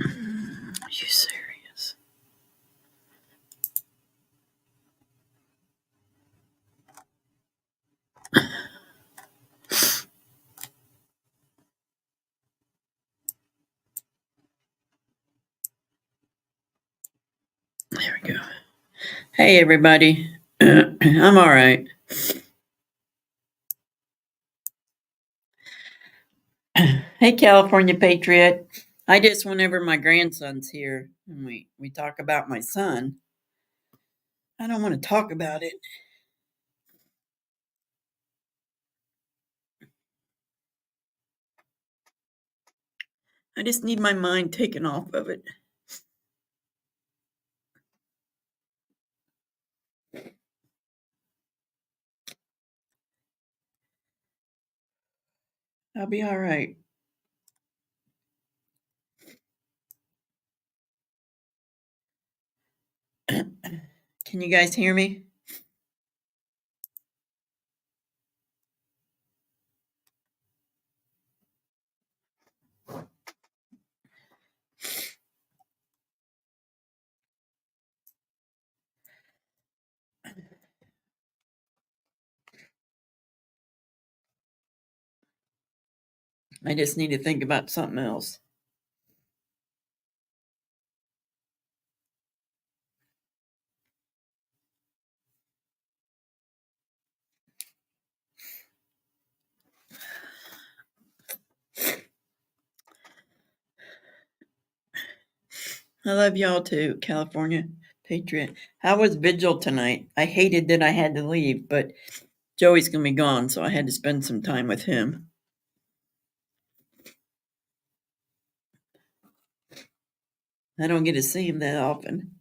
Are you serious? There we go. Hey, everybody. I'm all right. Hey, California Patriot. I just, whenever my grandson's here and we talk about my son, I don't want to talk about it. I just need my mind taken off of it. I'll be all right. Can you guys hear me? I just need to think about something else. I love y'all too, California Patriot. How was Vigil tonight? I hated that I had to leave, but Joey's gonna be gone, so I had to spend some time with him. I don't get to see him that often.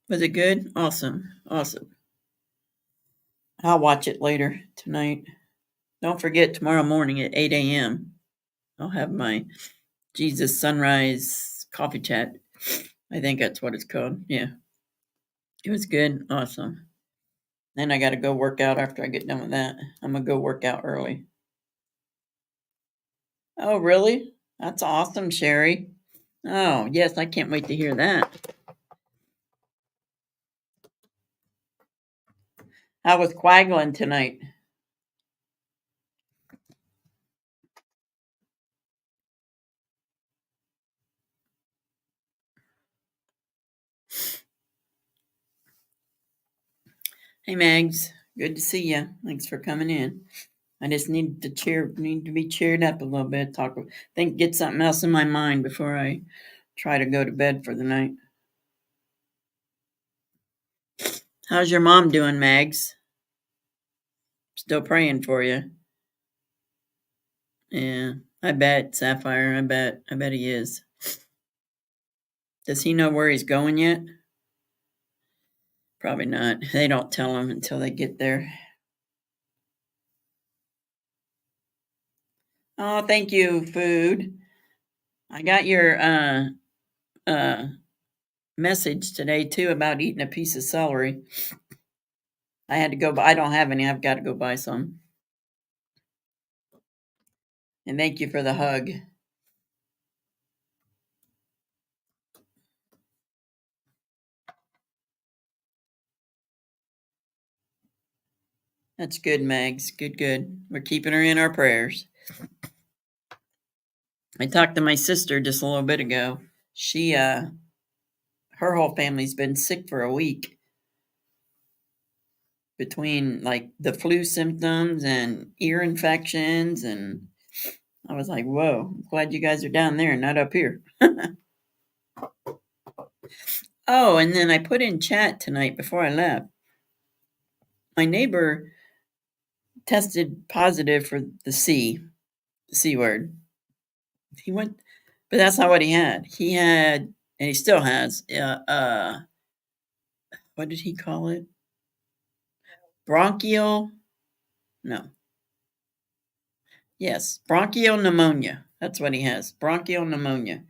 Was it good? Awesome. Awesome. I'll watch it later tonight. Don't forget tomorrow morning at 8 a.m. I'll have my Jesus Sunrise coffee chat. I think that's what it's called. Yeah. It was good. Awesome. Then I got to go work out after I get done with that. I'm going to go work out early. Oh, really? That's awesome, Sherry. Oh, yes. I can't wait to hear that. How was Quagland tonight? Hey, Mags. Good to see you. Thanks for coming in. I just need to be cheered up a little bit. Get something else in my mind before I try to go to bed for the night. How's your mom doing, Mags? Still praying for you. Yeah, I bet, Sapphire. I bet he is. Does he know where he's going yet? Probably not. They don't tell him until they get there. Oh, thank you, food. I got your uh message today too about eating a piece of celery. I had to go buy, I don't have any. I've got to go buy some. And thank you for the hug. That's good, Mags. Good, good. We're keeping her in our prayers. I talked to my sister just a little bit ago. She her whole family's been sick for a week between like the flu symptoms and ear infections, and I was like, whoa, I'm glad you guys are down there and not up here. Oh, and then I put in chat tonight before I left. My neighbor tested positive for the C word. He went, but that's not what he had. He had, and he still has, what did he call it? Bronchial, no. Yes, bronchial pneumonia. That's what he has, bronchial pneumonia.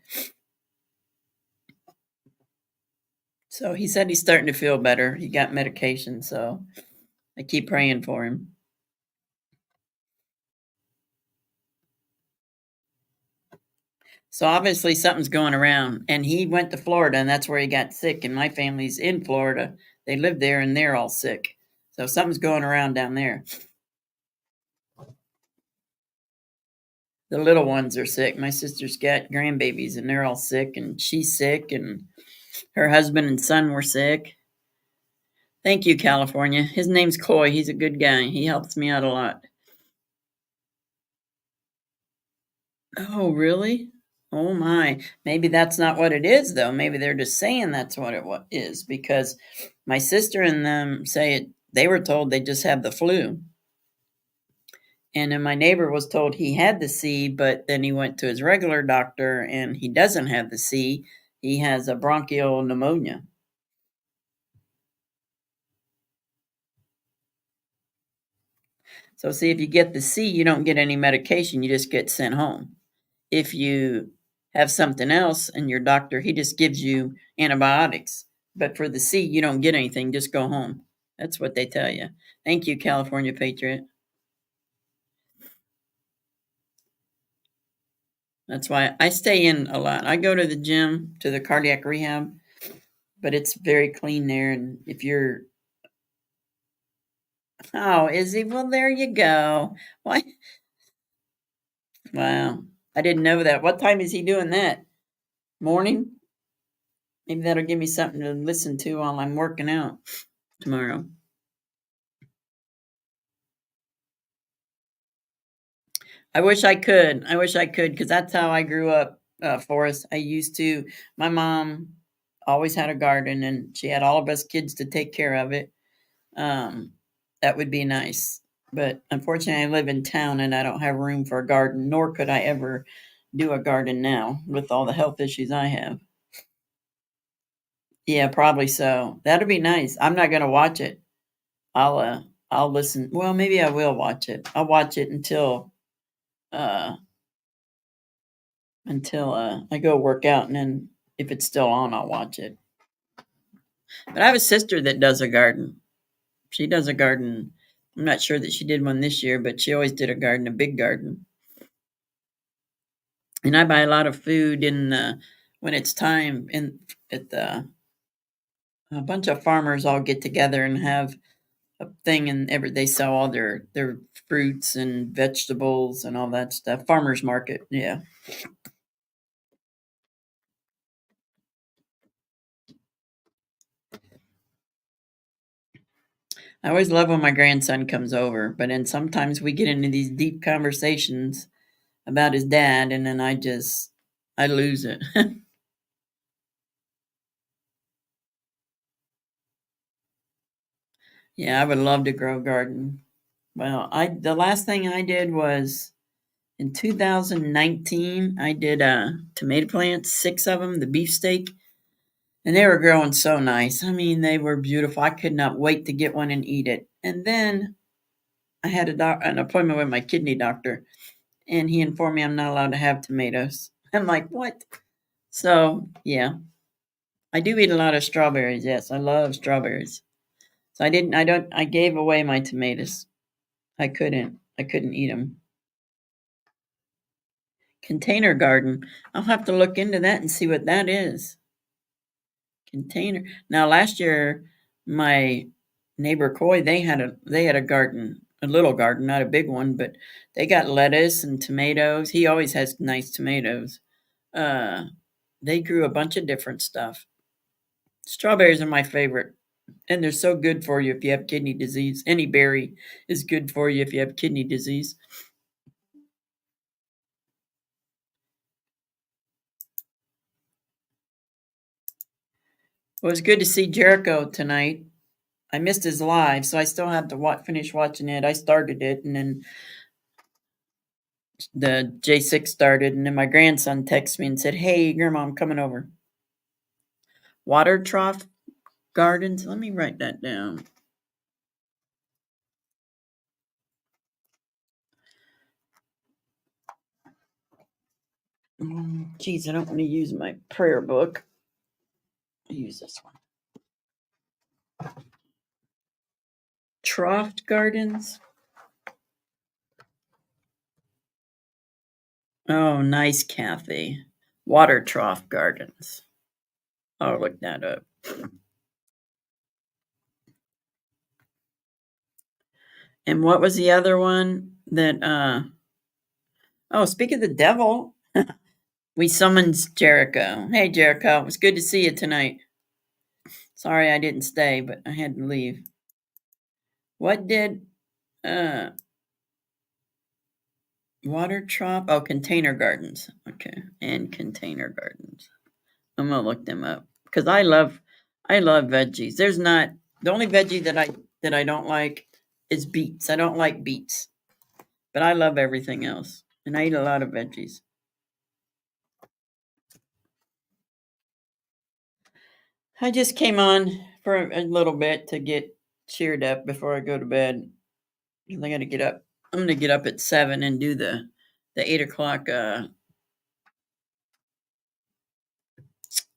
So he said he's starting to feel better. He got medication, so I keep praying for him. So obviously something's going around. And he went to Florida, and that's where he got sick. And my family's in Florida. They live there, and they're all sick. So something's going around down there. The little ones are sick. My sister's got grandbabies, and they're all sick, and she's sick, and her husband and son were sick. Thank you, California. His name's Coy. He's a good guy. He helps me out a lot. Oh, really? Oh my. Maybe that's not what it is, though. Maybe they're just saying that's what it is, because my sister and them say it. They were told they just have the flu. And then my neighbor was told he had the C, but then he went to his regular doctor and he doesn't have the C. He has a bronchial pneumonia. So, see, if you get the C, you don't get any medication, you just get sent home. If you have something else and your doctor, he just gives you antibiotics. But for the C, you don't get anything, just go home. That's what they tell you. Thank you, California Patriot. That's why I stay in a lot. I go to the gym, to the cardiac rehab, but it's very clean there. And if you're, oh, Izzy, well, there you go. Why? Wow. I didn't know that. What time is he doing that? Morning? Maybe that'll give me something to listen to while I'm working out tomorrow. I wish I could. I wish I could, because that's how I grew up, Forrest. I used to, my mom always had a garden and she had all of us kids to take care of it. Um, that would be nice. But unfortunately, I live in town and I don't have room for a garden, nor could I ever do a garden now with all the health issues I have. Yeah, probably so. That'd be nice. I'm not going to watch it. I'll listen. Well, maybe I will watch it. I'll watch it uh until I go work out, and then if it's still on, I'll watch it. But I have a sister that does a garden. She does a garden. I'm not sure that she did one this year, but she always did a garden, a big garden. And I buy a lot of food in when it's time in at the a bunch of farmers all get together and have a thing, and they sell all their fruits and vegetables and all that stuff. Farmers market, yeah. I always love when my grandson comes over, but then sometimes we get into these deep conversations about his dad, and then I lose it. Yeah, I would love to grow a garden. Well, I the last thing I did was in 2019. I did tomato plants, 6 of them, the beefsteak, and they were growing so nice. I mean, they were beautiful. I could not wait to get one and eat it. And then I had an appointment with my kidney doctor, and he informed me I'm not allowed to have tomatoes. I'm like, what? So, yeah, I do eat a lot of strawberries. Yes, I love strawberries. So I gave away my tomatoes. I couldn't eat them. Container garden. I'll have to look into that and see what that is. Container. Now, last year, my neighbor Coy, they had a garden, a little garden, not a big one, but they got lettuce and tomatoes. He always has nice tomatoes. Uh, they grew a bunch of different stuff. Strawberries are my favorite, and they're so good for you if you have kidney disease. Any berry is good for you if you have kidney disease. It was good to see Jericho tonight. I missed his live, so I still have to finish watching it. I started it, and then the J6 started, and then my grandson texted me and said, "Hey, Grandma, I'm coming over." Water trough gardens. Let me write that down. Geez, I don't want to use my prayer book. I'll use this one. Trough Gardens. Oh, nice, Kathy. Water Trough Gardens. I'll look that up. And what was the other one that oh, speak of the devil, we summoned Jericho. Hey Jericho, it was good to see you tonight. Sorry I didn't stay, but I had to leave. What did uh water trough? Oh, container gardens. Okay. And container gardens. I'm gonna look them up. Because I love veggies. There's not the only veggie that I don't like is beets. I don't like beets. But I love everything else. And I eat a lot of veggies. I just came on for a little bit to get cheered up before I go to bed. 'Cause I got to get up. I'm going to get up at 7 and do the 8 o'clock, 8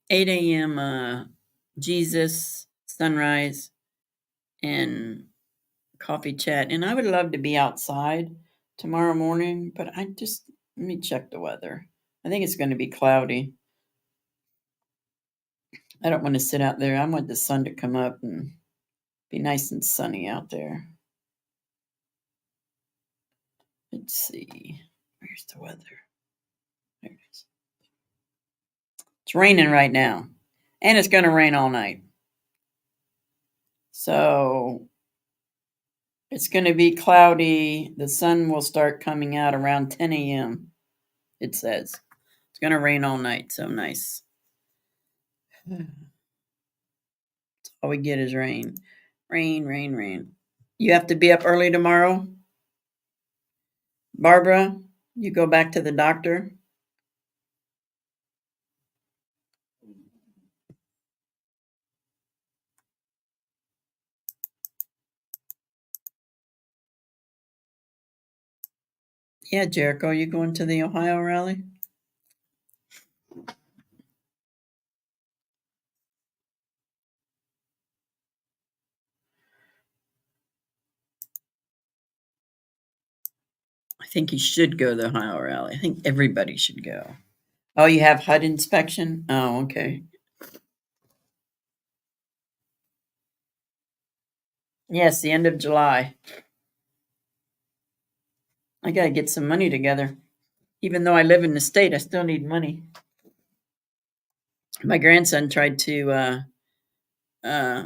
a.m. Jesus sunrise and coffee chat. And I would love to be outside tomorrow morning, but let me check the weather. I think it's going to be cloudy. I don't want to sit out there. I want the sun to come up and be nice and sunny out there. Let's see. Where's the weather? There it is. It's raining right now. And it's going to rain all night. So it's going to be cloudy. The sun will start coming out around 10 a.m. It says. It's going to rain all night. So nice. All we get is rain. Rain, rain, rain. You have to be up early tomorrow? Barbara, you go back to the doctor? Yeah, Jericho, you going to the Ohio rally? I think you should go to the Ohio rally. I think everybody should go. Oh, you have HUD inspection? Oh, okay. Yes, the end of July. I gotta get some money together. Even though I live in the state, I still need money. My grandson tried to, uh,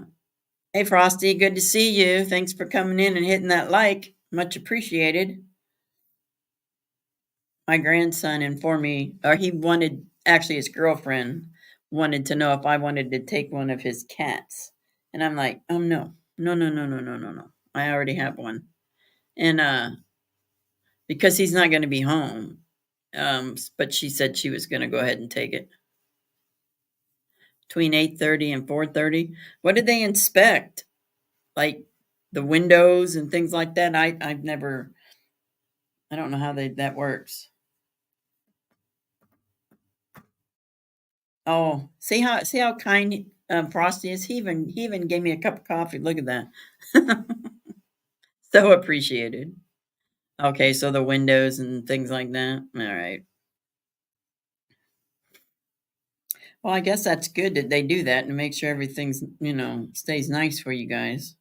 hey Frosty, good to see you. Thanks for coming in and hitting that like. Much appreciated. My grandson informed me, or he wanted, actually, his girlfriend wanted to know if I wanted to take one of his cats. And I'm like, oh no, no, no, no, no, no, no, no. I already have one. And because he's not going to be home. But she said she was going to go ahead and take it between 8:30 and 4:30. What did they inspect? Like the windows and things like that? I've never. I don't know how that works. Oh, see how kind Frosty is. He even gave me a cup of coffee. Look at that. So appreciated. Okay, so the windows and things like that. All right. Well, I guess that's good that they do that and make sure everything's, stays nice for you guys.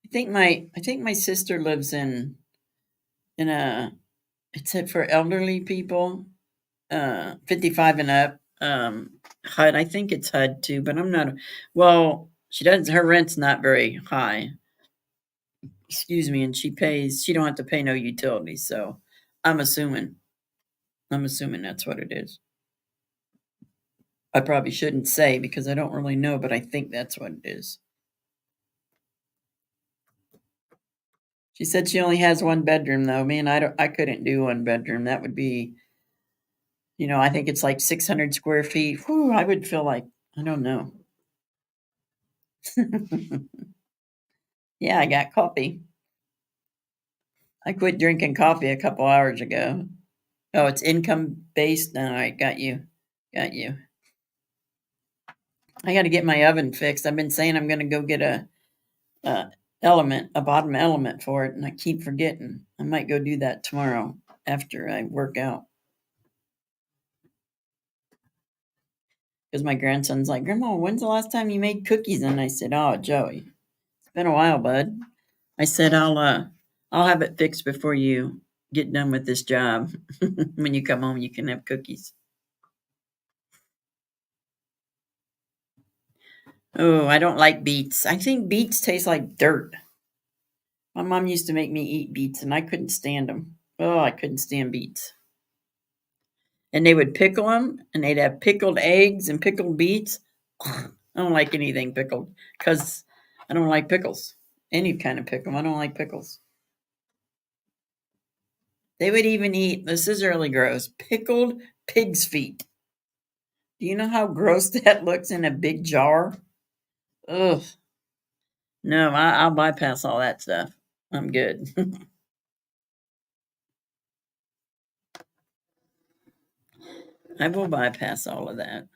I think my sister lives in a it's for elderly people, 55 and up. HUD, I think it's HUD too, but I'm not. Well, she doesn't. Her rent's not very high. Excuse me, and she pays. She don't have to pay no utilities. So, I'm assuming. I'm assuming that's what it is. I probably shouldn't say because I don't really know, but I think that's what it is. She said she only has one bedroom though. Man, I couldn't do one bedroom. That would be, I think it's like 600 square feet. Whew, I would feel like I don't know. Yeah, I got coffee. I quit drinking coffee a couple hours ago. Oh, it's income based. All right, got you. Got you. I got to get my oven fixed. I've been saying I'm going to go get a a bottom element for it, and I keep forgetting. I might go do that tomorrow after I work out. Because my grandson's like, Grandma, when's the last time you made cookies? And I said, Oh, Joey, it's been a while, bud. I said I'll have it fixed before you get done with this job. When you come home, you can have cookies. Oh, I don't like beets. I think beets taste like dirt. My mom used to make me eat beets, and I couldn't stand them. Oh, I couldn't stand beets. And they would pickle them, and they'd have pickled eggs and pickled beets. I don't like anything pickled because I don't like pickles. Any kind of pickle. I don't like pickles. They would even eat, this is really gross, pickled pig's feet. Do you know how gross that looks in a big jar? Ugh. No, I'll bypass all that stuff. I'm good. I will bypass all of that.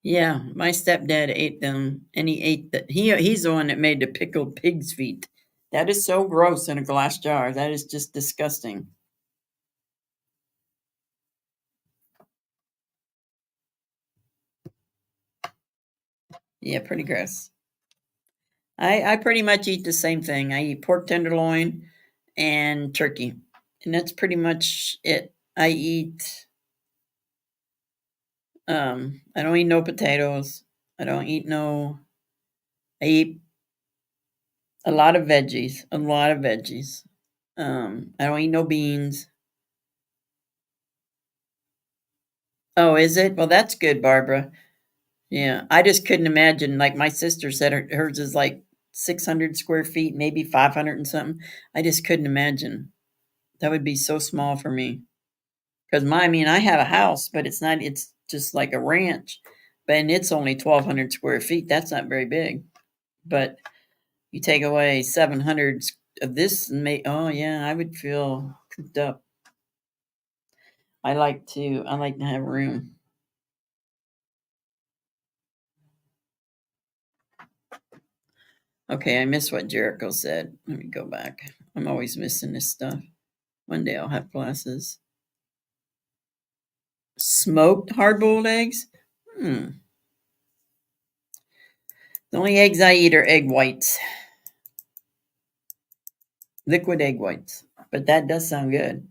Yeah, my stepdad ate them, and he ate the he's the one that made the pickled pig's feet. That is so gross in a glass jar. That is just disgusting. Yeah, pretty gross. I pretty much eat the same thing. I eat pork tenderloin and turkey, and that's pretty much it. I don't eat no potatoes. I don't eat no. I eat a lot of veggies. A lot of veggies. I don't eat no beans. Oh, is it? Well, that's good, Barbara. Yeah, I just couldn't imagine. Like my sister said, hers is like 600 square feet, maybe 500 and something. I just couldn't imagine. That would be so small for me. Because I mean, I have a house, but it's not. It's just like a ranch, but and it's only 1,200 square feet. That's not very big. But you take away 700 of this, and oh yeah, I would feel cooped up. I like to have room. Okay, I missed what Jericho said. Let me go back. I'm always missing this stuff. One day I'll have glasses. Smoked hard boiled eggs? Hmm. The only eggs I eat are egg whites, liquid egg whites. But that does sound good.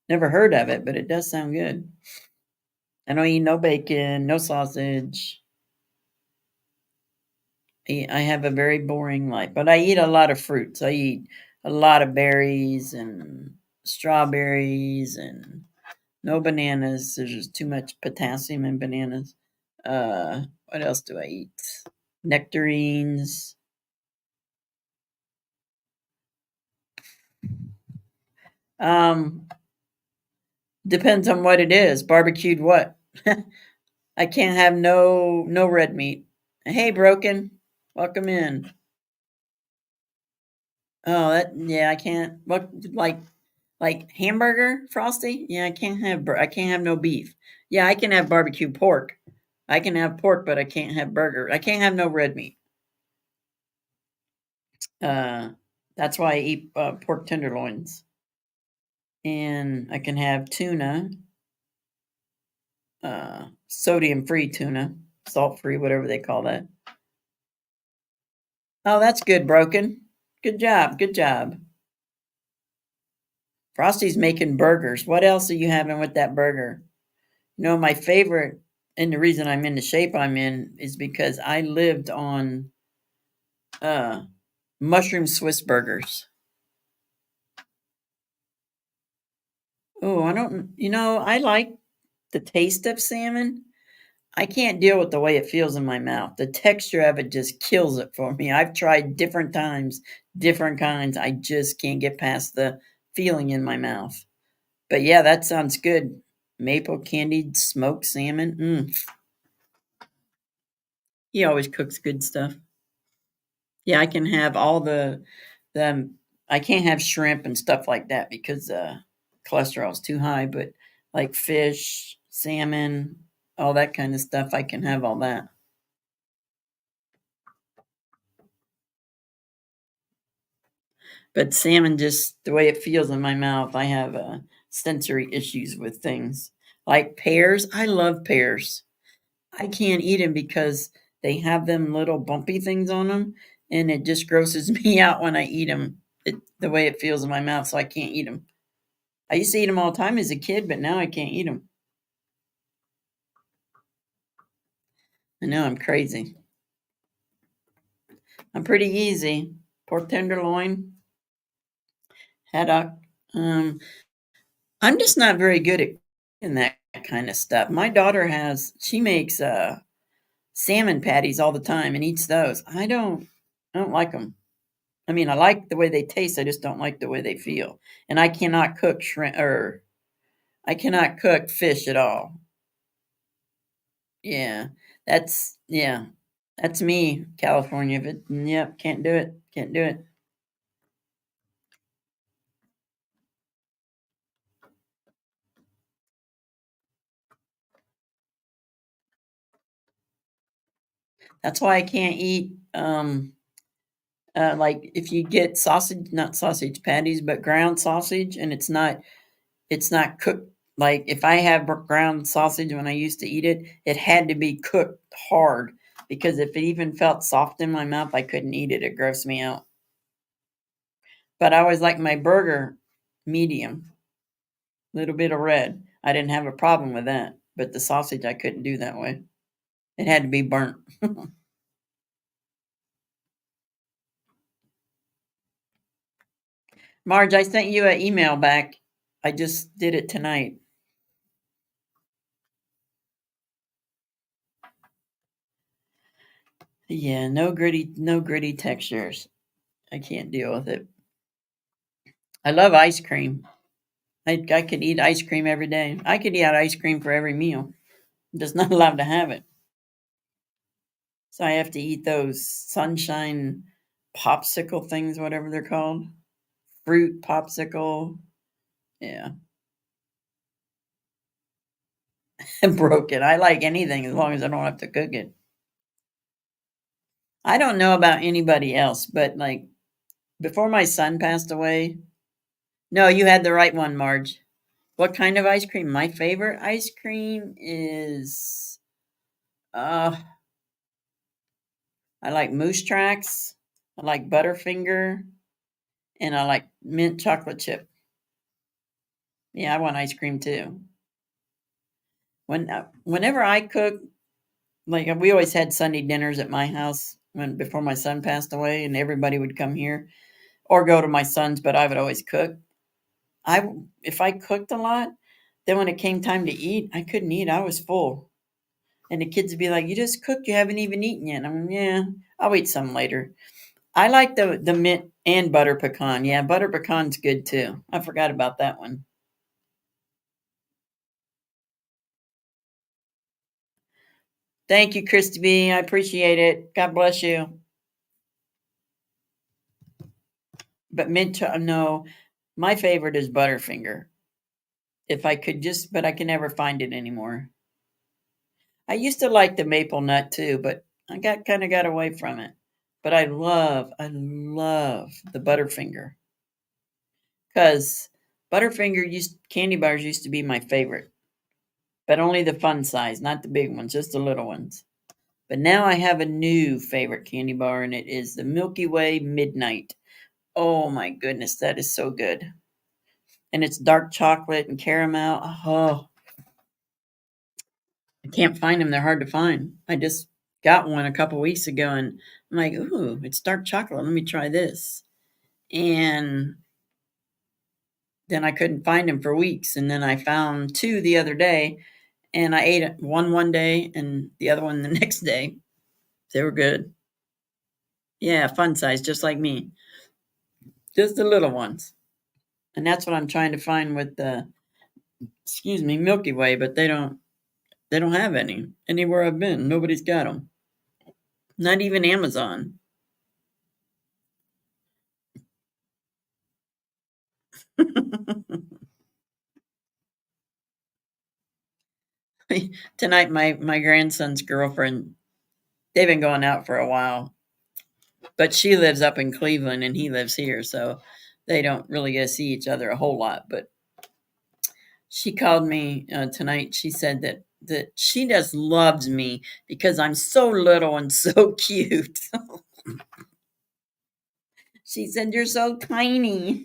Never heard of it, but it does sound good. I don't eat no bacon, no sausage. I have a very boring life, but I eat a lot of fruits. I eat a lot of berries and strawberries and no bananas. There's just too much potassium in bananas. What else do I eat? Nectarines. Um, Depends on what it is. Barbecued what? I can't have no red meat. Hey, broken. Welcome in. Oh, that yeah, I can't. What like hamburger frosty? Yeah, I can't have no beef. Yeah, I can have barbecue pork. I can have pork, but I can't have burger. I can't have no red meat. Uh, that's why I eat pork tenderloins, and I can have tuna, sodium free tuna, salt free, whatever they call that. Oh, that's good, broken. Good job. Good job. Frosty's making burgers. What else are you having with that burger? You know, my favorite, and the reason I'm in the shape I'm in is because I lived on uh, mushroom Swiss burgers. Oh, I don't, I like the taste of salmon. I can't deal with the way it feels in my mouth. The texture of it just kills it for me. I've tried different times, different kinds. I just can't get past the feeling in my mouth. But yeah, that sounds good. Maple candied smoked salmon. He always cooks good stuff. Yeah, I can have all the I can't have shrimp and stuff like that because cholesterol's too high, but like fish, salmon, all that kind of stuff, I can have all that. But salmon, just the way it feels in my mouth, I have sensory issues with things. Like pears, I love pears. I can't eat them because they have them little bumpy things on them, and it just grosses me out when I eat them. The way it feels in my mouth, so I can't eat them. I used to eat them all the time as a kid, but now I can't eat them. I know I'm crazy. I'm pretty easy. Pork tenderloin, haddock. Um, I'm just not very good at in that kind of stuff. My daughter she makes salmon patties all the time and eats those. I don't like them. I mean, I like the way they taste. I just don't like the way they feel. And I cannot cook shrimp or I cannot cook fish at all. Yeah, yeah, that's me, California. But yep, can't do it. Can't do it. That's why I can't eat. Like if you get sausage, not sausage patties, but ground sausage, and it's not cooked. Like if I have ground sausage when I used to eat it, it had to be cooked hard because if it even felt soft in my mouth, I couldn't eat it. It grossed me out. But I always like my burger medium, little bit of red. I didn't have a problem with that. But the sausage, I couldn't do that way. It had to be burnt. Marge, I sent you an email back. I just did it tonight. Yeah, no gritty textures. I can't deal with it. I love ice cream. I could eat ice cream every day. I could eat ice cream for every meal. I'm just not allowed to have it. So I have to eat those sunshine popsicle things, whatever they're called. Fruit popsicle. Yeah. And broken. I like anything as long as I don't have to cook it. I don't know about anybody else, but like before my son passed away, no, you had the right one, Marge. What kind of ice cream? My favorite ice cream is uh I like Moose Tracks, I like Butterfinger, and I like mint chocolate chip. Yeah, I want ice cream too. Whenever I cook, like we always had Sunday dinners at my house when before my son passed away, and everybody would come here or go to my son's, but I would always cook. I if I cooked a lot, then when it came time to eat, I couldn't eat. I was full. And the kids would be like, "You just cooked. You haven't even eaten yet." I'm, yeah, I'll eat some later. I like the mint and butter pecan. Yeah, butter pecan's good too. I forgot about that one. Thank you, Christy B. I appreciate it. God bless you. But no, my favorite is Butterfinger. If I could just, but I can never find it anymore. I used to like the maple nut too, but I got away from it. But I love the Butterfinger because Butterfinger used candy bars used to be my favorite, but only the fun size, not the big ones, just the little ones. But now I have a new favorite candy bar, and it is the Milky Way Midnight. Oh my goodness, that is so good. And it's dark chocolate and caramel. Oh, I can't find them. They're hard to find. I just got one a couple weeks ago, and I'm like, ooh, it's dark chocolate. Let me try this. And then I couldn't find them for weeks, and then I found two the other day, and I ate one day and the other one the next day. They were good. Yeah, fun size, just like me, just the little ones. And that's what I'm trying to find with the Milky Way, but they don't have any anywhere I've been. Nobody's got them. Not even Amazon. Tonight, my grandson's girlfriend, they've been going out for a while, but she lives up in Cleveland and he lives here, so they don't really get to see each other a whole lot. But she called me tonight. She said that she just loves me because I'm so little and so cute. She said, "You're so tiny."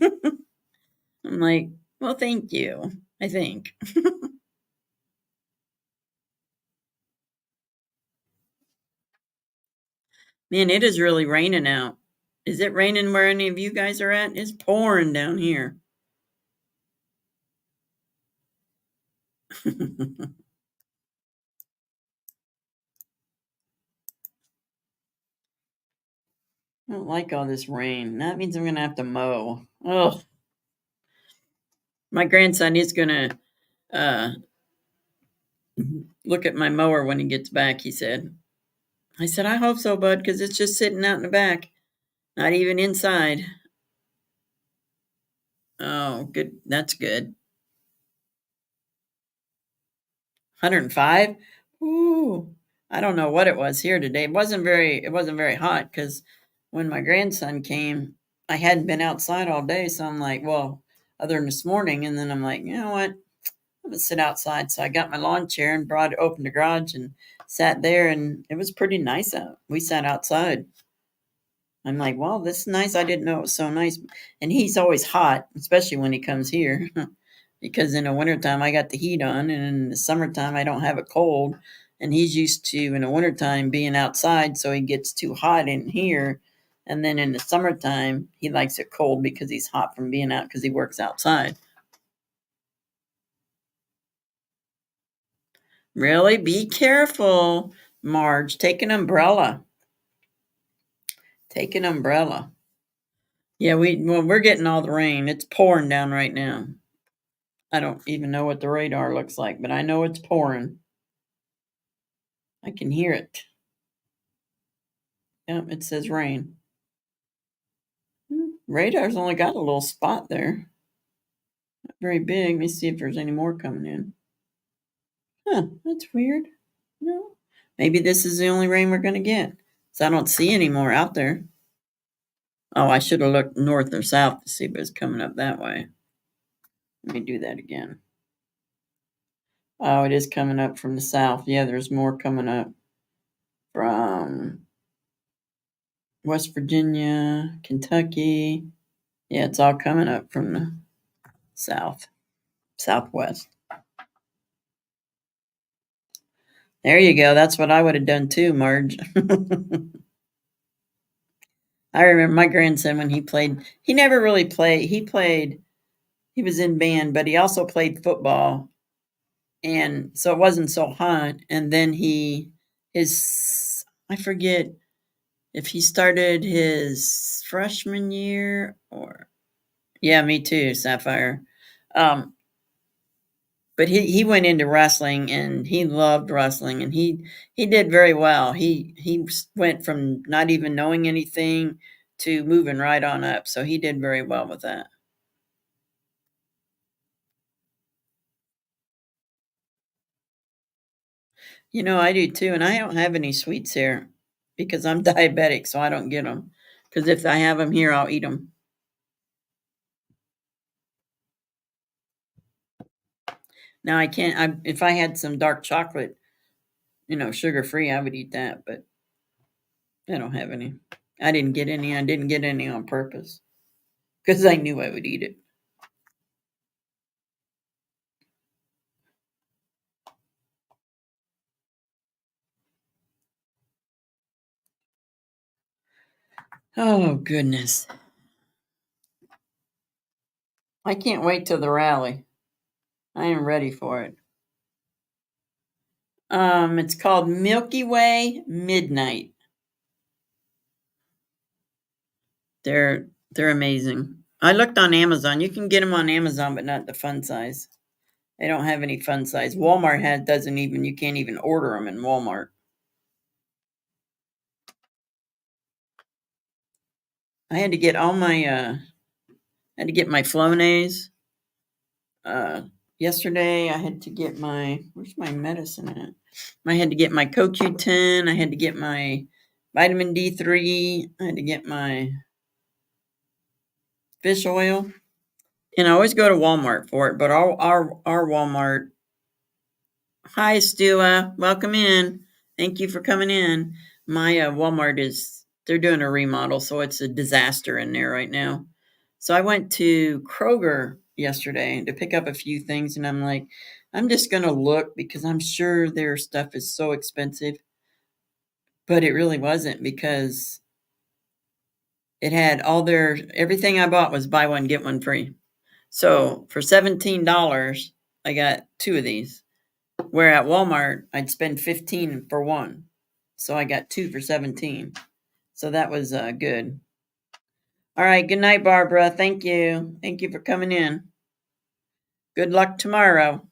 I'm like, "Well, thank you, I think." Man, it is really raining out. Is it raining where any of you guys are at? It's pouring down here. I don't like all this rain. That means I'm gonna have to mow. Oh, my grandson is gonna uh, look at my mower when he gets back. He said. I said, I hope so, bud, because it's just sitting out in the back, not even inside. Oh, good. That's good. 105. Ooh, I don't know what it was here today. It wasn't very hot because when my grandson came, I hadn't been outside all day, so I'm like, well, other than this morning, and then I'm like, you know what? I'm gonna sit outside. So I got my lawn chair and opened the garage and sat there, and it was pretty nice out. We sat outside. I'm like, well, this is nice. I didn't know it was so nice. And he's always hot, especially when he comes here. Because in the wintertime, I got the heat on, and in the summertime, I don't have it cold. And he's used to, in the wintertime, being outside, so he gets too hot in here. And then in the summertime, he likes it cold because he's hot from being out because he works outside. Really? Be careful, Marge. Take an umbrella. Take an umbrella. Yeah, we're getting all the rain. It's pouring down right now. I don't even know what the radar looks like, but I know it's pouring. I can hear it. Yep, it says rain. Radar's only got a little spot there. Not very big. Let me see if there's any more coming in. Huh, that's weird. No. Maybe this is the only rain we're going to get. So I don't see any more out there. Oh, I should have looked north or south to see if it was coming up that way. Let me do that again. Oh, it is coming up from the south. Yeah, there's more coming up from West Virginia, Kentucky. Yeah, it's all coming up from the south, southwest. There you go. That's what I would have done too, Marge. I remember my grandson when he played, he never really played. He was in band, but he also played football. And so it wasn't so hot. And then I forget if he started his freshman year or, yeah, me too, Sapphire. Um, but he went into wrestling and he loved wrestling and he did very well. Went from not even knowing anything to moving right on up. So he did very well with that. I do too, and I don't have any sweets here because I'm diabetic, so I don't get them. Because if I have them here, I'll eat them. Now I can't. If I had some dark chocolate, sugar free, I would eat that, but I don't have any. I didn't get any. I didn't get any on purpose because I knew I would eat it. Oh goodness. I can't wait till the rally. I am ready for it. It's called Milky Way Midnight. They're amazing. I looked on Amazon. You can get them on Amazon, but not the fun size. They don't have any fun size. Walmart had doesn't even. You can't even order them in Walmart. I had to get all my. I had to get my Flonase. yesterday I had to get where's my medicine at? I had to get my CoQ10. I had to get my vitamin D3. I had to get my fish oil. And I always go to Walmart for it, but our Walmart. Hi, Stua. Welcome in. Thank you for coming in. My Walmart they're doing a remodel, so it's a disaster in there right now. So I went to Kroger yesterday to pick up a few things, and I'm like, I'm just going to look because I'm sure their stuff is so expensive. But it really wasn't because it had everything I bought was buy one, get one free. So for $17, I got two of these. Where at Walmart, I'd spend 15 for one. So I got two for 17. So that was good. All right. Good night, Barbara. Thank you. Thank you for coming in. Good luck tomorrow.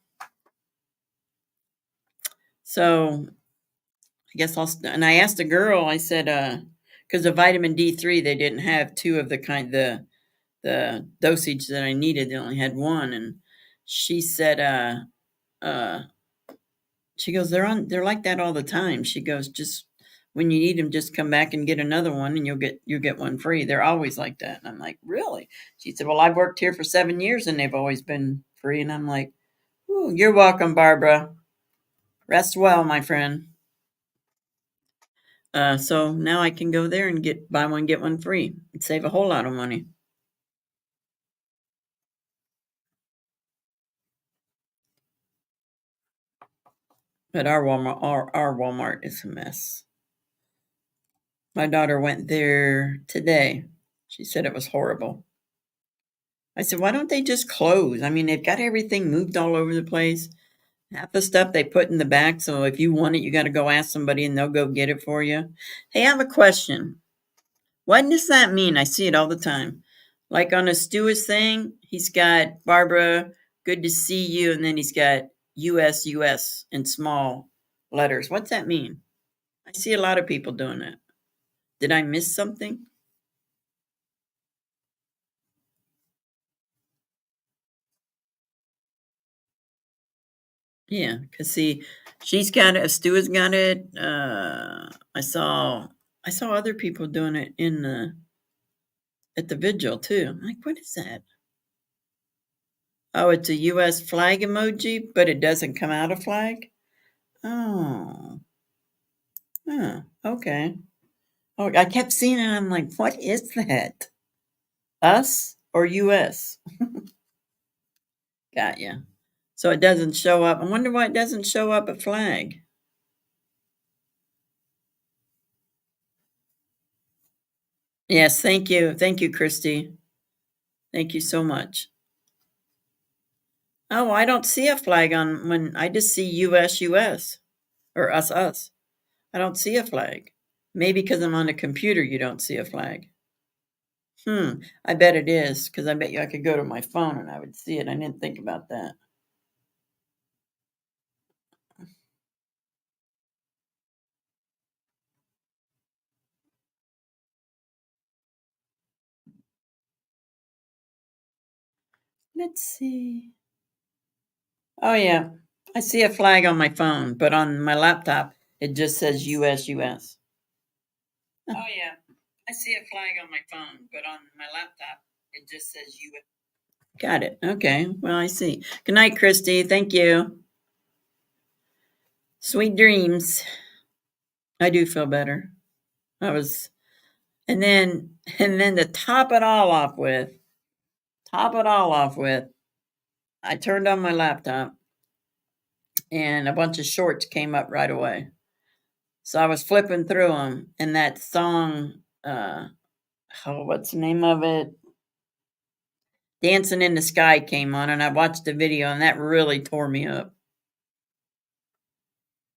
So I guess and I asked a girl, I said, because of vitamin D3, they didn't have two of the dosage that I needed. They only had one. And she said, she goes, they're like that all the time. She goes, just when you need them, just come back and get another one and you'll get one free. They're always like that. And I'm like, really? She said, well, I've worked here for 7 years and they've always been free. And I'm like, ooh, you're welcome, Barbara. Rest well, my friend. So now I can go there and buy one, get one free and save a whole lot of money. But our Walmart is a mess. My daughter went there today. She said it was horrible. I said, why don't they just close? I mean, they've got everything moved all over the place. Half the stuff they put in the back, so if you want it, you got to go ask somebody and they'll go get it for you. Hey, I have a question. What does that mean? I see it all the time. Like on a Stewart thing, he's got Barbara, good to see you, and then he's got US in small letters. What's that mean? I see a lot of people doing that. Did I miss something? Yeah, because see, she's got it. Stuart's got it. I saw other people doing it at the vigil too. I'm like, what is that? Oh, it's a U.S. flag emoji, but it doesn't come out a flag. Oh, okay. Oh, I kept seeing it. I'm like, what is that? Us or U.S.? Got ya. So it doesn't show up. I wonder why it doesn't show up a flag. Yes, thank you, Christy. Thank you so much. Oh, I don't see a flag on when I just see US or us. I don't see a flag. Maybe because I'm on a computer, you don't see a flag. I bet it is because I bet you I could go to my phone and I would see it. I didn't think about that. Let's see. Oh, yeah. I see a flag on my phone, but on my laptop, it just says US. Oh, yeah. I see a flag on my phone, but on my laptop, it just says US. Got it. Okay. Well, I see. Good night, Christy. Thank you. Sweet dreams. I do feel better. I was, and then to top it all off with, I turned on my laptop and a bunch of shorts came up right away. So I was flipping through them, and that song, what's the name of it? Dancing in the Sky came on, and I watched the video, and that really tore me up.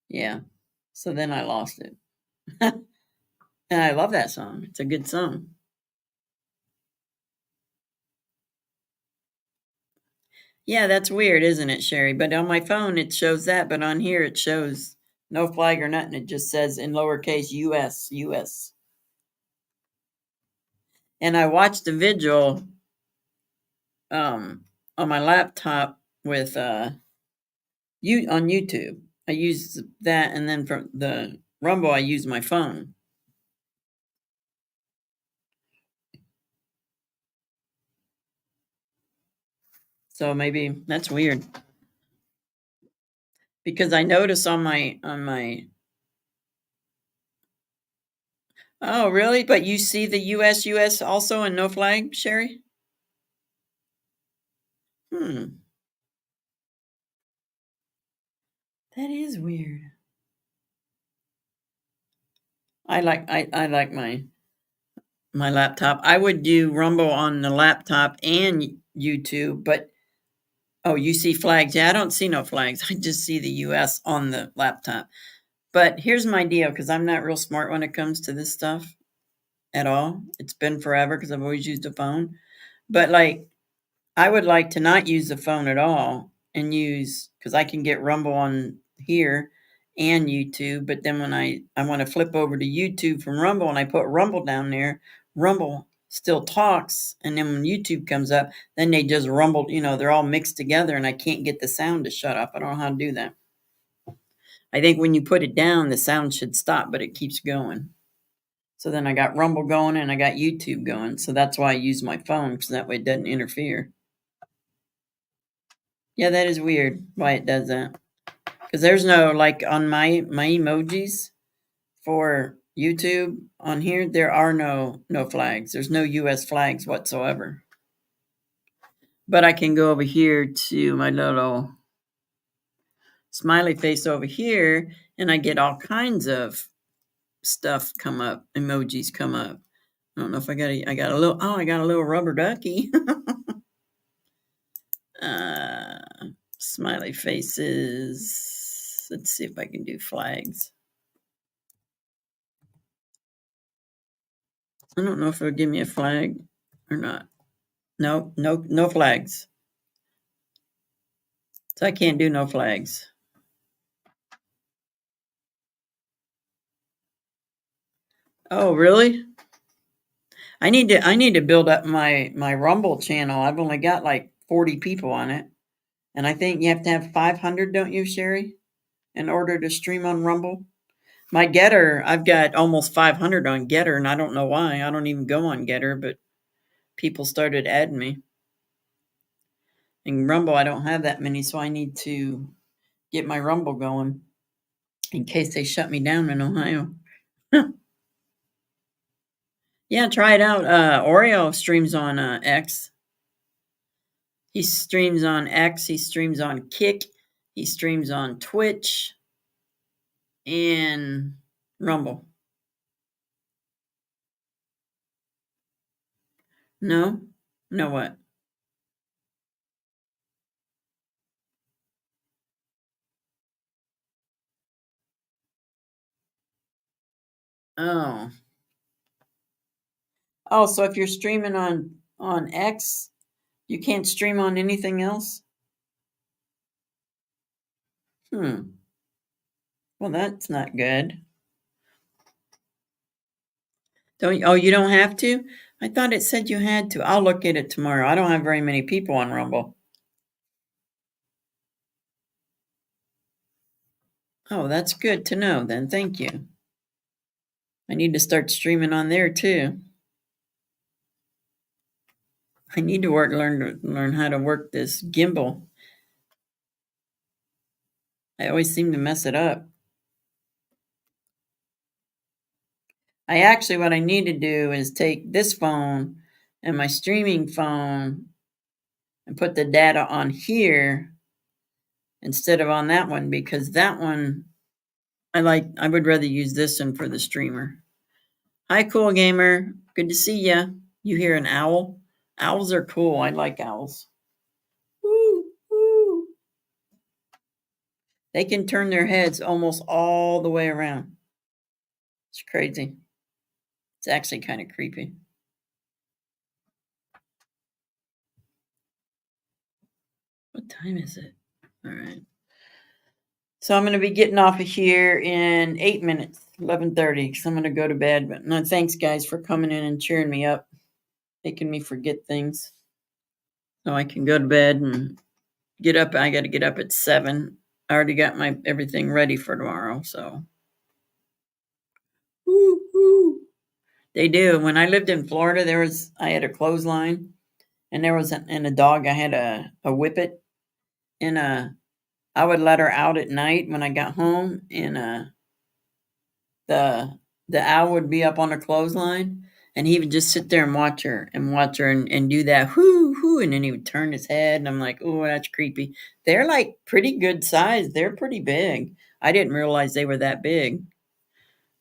Yeah. So then I lost it. And I love that song. It's a good song. Yeah, that's weird, isn't it, Sherry? But on my phone it shows that, but on here it shows no flag or nothing. It just says in lowercase US. And I watched the vigil on my laptop with you on YouTube. I use that, and then for the Rumble, I use my phone. So maybe that's weird because I notice on my. Oh, really? But you see the US also and no flag, Sherry? Hmm. That is weird. I like my laptop. I would do Rumble on the laptop and YouTube, but oh, you see flags. Yeah, I don't see no flags. I just see the US on the laptop. But here's my deal because I'm not real smart when it comes to this stuff at all. It's been forever because I've always used a phone. But like I would like to not use the phone at all and use because I can get Rumble on here and YouTube. But then when I want to flip over to YouTube from Rumble and I put Rumble down there, Rumble still talks. And then when YouTube comes up, then they just rumble, they're all mixed together and I can't get the sound to shut up. I don't know how to do that. I think when you put it down, the sound should stop, but it keeps going. So then I got Rumble going and I got YouTube going. So that's why I use my phone because that way it doesn't interfere. Yeah, that is weird why it does that. Because there's no like on my emojis for YouTube on here, there are no flags. There's no US flags whatsoever. But I can go over here to my little smiley face over here and I get all kinds of stuff come up, emojis come up. I don't know if I got a little rubber ducky. uh Smiley faces. Let's see if I can do flags. I don't know if it'll give me a flag or not. No flags. So I can't do no flags. Oh, really? I need to build up my Rumble channel. I've only got like 40 people on it. And I think you have to have 500, don't you, Sherry, in order to stream on Rumble? My Getter, I've got almost 500 on Getter, and I don't know why. I don't even go on Getter, but people started adding me. In Rumble, I don't have that many, so I need to get my Rumble going in case they shut me down in Ohio. Yeah, try it out. Oreo streams on X. He streams on X. He streams on Kick. He streams on Twitch and Rumble. No? No what? Oh. Oh, so if you're streaming on X, you can't stream on anything else? Hmm. Well, that's not good. You don't have to? I thought it said you had to. I'll look at it tomorrow. I don't have very many people on Rumble. Oh, that's good to know then. Thank you. I need to start streaming on there too. I need to learn how to work this gimbal. I always seem to mess it up. What I need to do is take this phone and my streaming phone and put the data on here instead of on that one because that one I would rather use this one for the streamer. Hi, Cool Gamer. Good to see ya. You hear an owl? Owls are cool. I like owls. Woo, woo. They can turn their heads almost all the way around. It's crazy. It's actually kind of creepy. What time is it? All right. So I'm going to be getting off of here in 8 minutes, 11:30, because I'm going to go to bed. But no, thanks, guys, for coming in and cheering me up, making me forget things, so I can go to bed and get up. I got to get up at 7. I already got my everything ready for tomorrow. So, woo, woo. They do. When I lived in Florida, I had a clothesline, and there was and a dog. I had a whippet, and I would let her out at night when I got home, and the the owl would be up on a clothesline, and he would just sit there and watch her and do that whoo whoo, and then he would turn his head, and I'm like, oh, that's creepy. They're like pretty good size. They're pretty big. I didn't realize they were that big.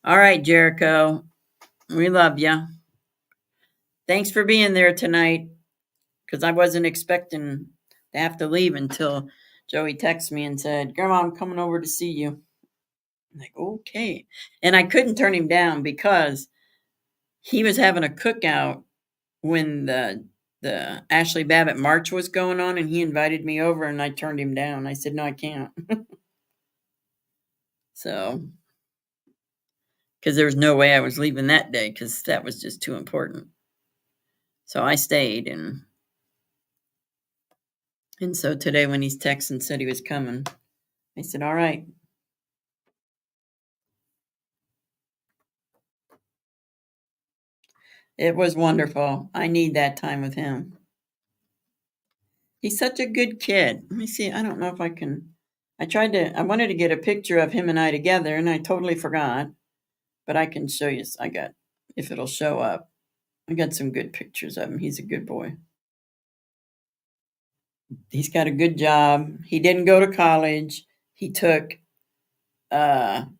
All right, Jericho, we love you. Thanks for being there tonight, because I wasn't expecting to have to leave until Joey texted me and said, Grandma, I'm coming over to see you. I'm like, okay. And I couldn't turn him down because he was having a cookout when the Ashley Babbitt March was going on, and he invited me over, and I turned him down. I said, no, I can't. So, because there was no way I was leaving that day, because that was just too important. So I stayed, and so today when he's texting said he was coming, I said, all right. It was wonderful. I need that time with him. He's such a good kid. Let me see. I don't know if I can. I wanted to get a picture of him and I together, and I totally forgot. But I can show you. If it'll show up. I got some good pictures of him. He's a good boy. He's got a good job. He didn't go to college. He took on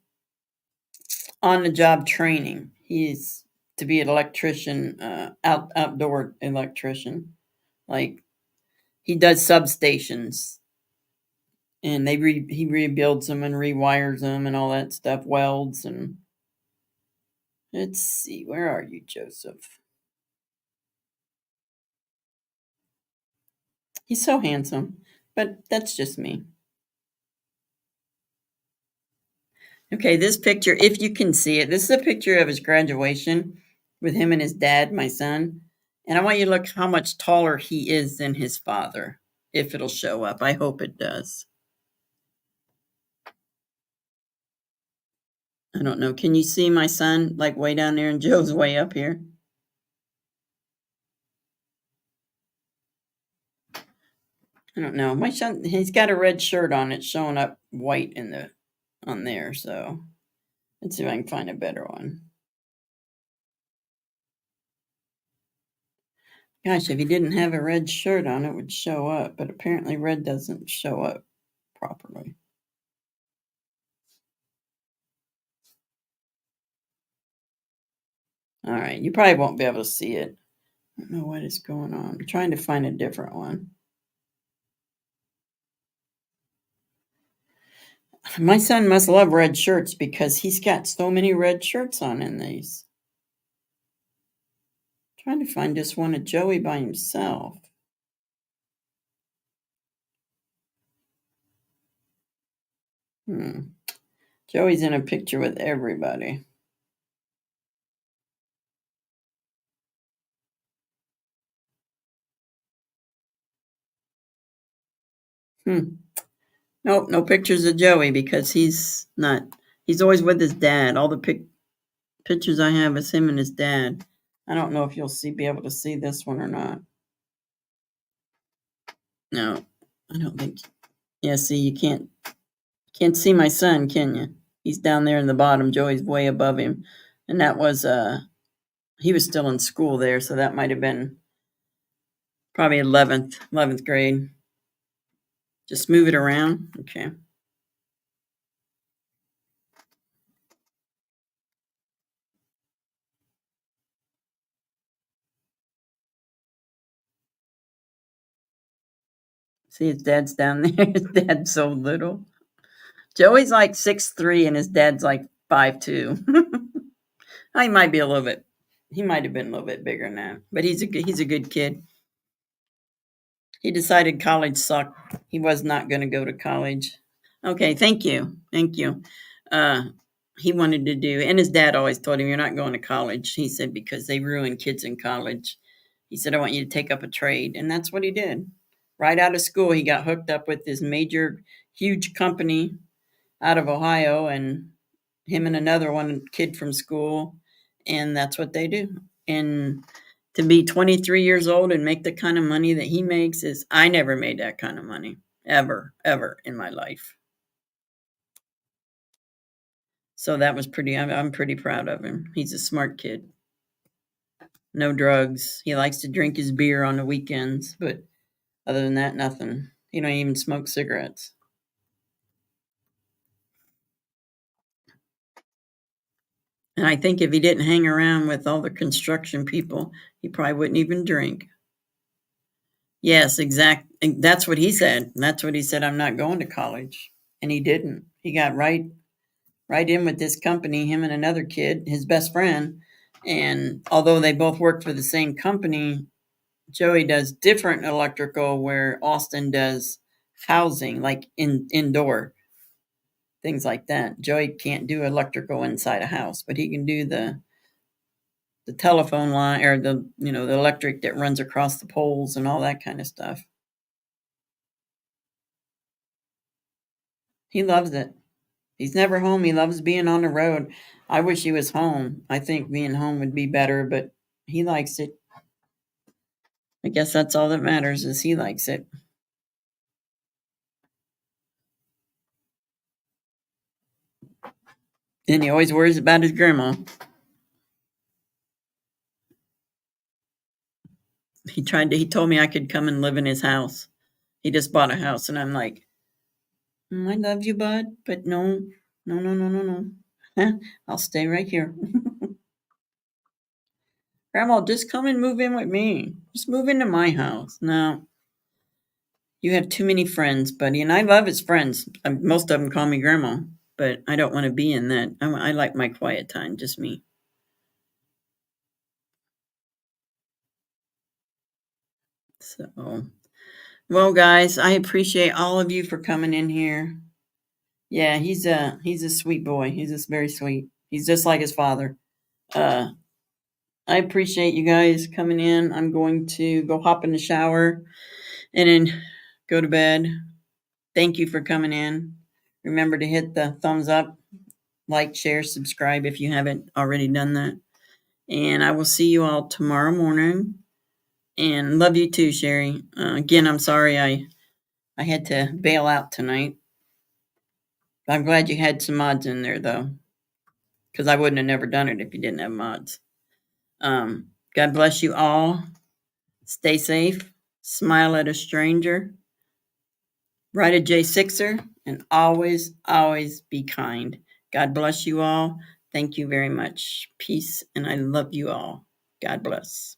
the job training. He's to be an electrician, outdoor electrician. Like he does substations, and he rebuilds them and rewires them and all that stuff, welds. And let's see, where are you, Joseph? He's so handsome, but that's just me. Okay, this picture, if you can see it, this is a picture of his graduation with him and his dad, my son. And I want you to look how much taller he is than his father, if it'll show up. I hope it does. I don't know. Can you see my son like way down there and Joe's way up here? I don't know. My son, he's got a red shirt on. It's showing up white on there. So let's see if I can find a better one. Gosh, if he didn't have a red shirt on, it would show up. But apparently red doesn't show up properly. All right, you probably won't be able to see it. I don't know what is going on. I'm trying to find a different one. My son must love red shirts because he's got so many red shirts on in these. I'm trying to find just one of Joey by himself. Joey's in a picture with everybody. Nope, no pictures of Joey because he's always with his dad. All the pictures I have is him and his dad. I don't know if you'll be able to see this one or not. No, I don't think. Yeah, see, you can't see my son, can you? He's down there in the bottom. Joey's way above him, and that was he was still in school there, so that might have been probably 11th grade. Just move it around, okay. See, his dad's down there. His dad's so little. Joey's like 6'3", and his dad's like 5'2". He might be a little bit. He might have been a little bit bigger than that, but he's a good kid. He decided college sucked. He was not going to go to college. Okay, thank you. Uh, he wanted to do, and his dad always told him, "You're not going to college." He said because they ruin kids in college. He said, "I want you to take up a trade," and that's what he did. right out of school, he got hooked up with this major, huge company out of Ohio, and him and another one kid from school, and that's what they do. And to be 23 years old and make the kind of money that he makes is, I never made that kind of money ever in my life. So that was pretty, I'm pretty proud of him. He's a smart kid. No drugs. He likes to drink his beer on the weekends, but other than that, nothing. He don't even smoke cigarettes. And I think if he didn't hang around with all the construction people, he probably wouldn't even drink. Yes, exactly. That's what he said. That's what he said. I'm not going to college, and he didn't. He got right in with this company. Him and another kid, his best friend, and although they both work for the same company, Joey does different electrical, where Austin does housing, like indoor things like that. Joey can't do electrical inside a house, but he can do the telephone line, or the the electric that runs across the poles and all that kind of stuff. He loves it. He's never home. He loves being on the road. I wish he was home. I think being home would be better, but he likes it. I guess that's all that matters, is he likes it. And he always worries about his grandma. He told me I could come and live in his house. He just bought a house, and I'm like, I love you, bud, but no, no, no, no, no, no. I'll stay right here. Grandma, just come and move in with me. Just move into my house. No, you have too many friends, buddy. And I love his friends. Most of them call me grandma, but I don't want to be in that. I like my quiet time, just me. So, well, guys, I appreciate all of you for coming in here. Yeah, he's a sweet boy. He's just very sweet. He's just like his father. Uh, I appreciate you guys coming in. I'm going to go hop in the shower and then go to bed. Thank you for coming in. Remember to hit the thumbs up, like, share, subscribe if you haven't already done that. And I will see you all tomorrow morning. And love you too, Sherry. Again, I'm sorry I had to bail out tonight. I'm glad you had some mods in there, though, because I wouldn't have never done it if you didn't have mods. God bless you all. Stay safe. Smile at a stranger. Write a J6er, and always, always be kind. God bless you all. Thank you very much. Peace, and I love you all. God bless.